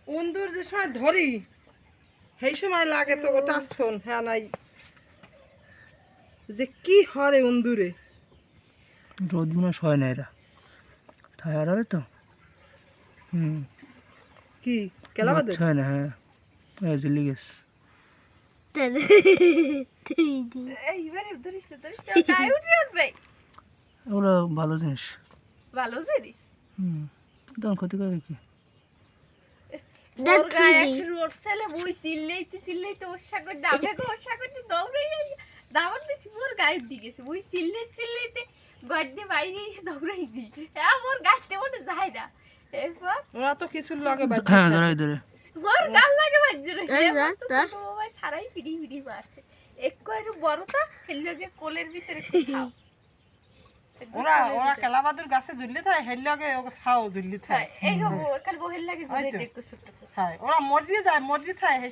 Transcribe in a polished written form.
উন্দুর যে সময় ধরি সেই সময় লাগে তো টাচ ফোন হ্যাঁ নাই যে কি হরে উন্দুরে রোদ মনে হয় না এরা ঠায়ার হবে তো কি কেলাবাদে হয় না হ্যাঁ ঝুলি গেছে এইবারে ধরিস গায়ে উঠবে ওগুলো ভালো জিনিস ভালো জিনিস তখন ক্ষতি করে কি ওর গায়ে একটা রোড ছেলে বই চিল্লাইতে ওর সাগর ডাবে গো ওর সাগর দৌড়াই দাবার দিছি মোর গায়ে দিকেছে বই চিল্লাইতে ঘর দিয়ে বাইরে এসে দৌড়াইছি হ্যাঁ মোর গাছতে ওঠে যায় না এরপর ওরা তো কিছু লাগে হ্যাঁ ধরে মোর গাল লাগে বাজছে রে সবাই সারাই ফিরি মারছে একটু একটু বড়টা হেললে কোলের ভিতরে খাও ওরা কেলাবাদুর গাছে ঝুললে থাকে হেল লাগে ওকে ছাও ঝুললি থাকে এই রকম কাল বহেল লাগে জুড়ে দেখো ছোট ওরা মরি যায় মরি থাকে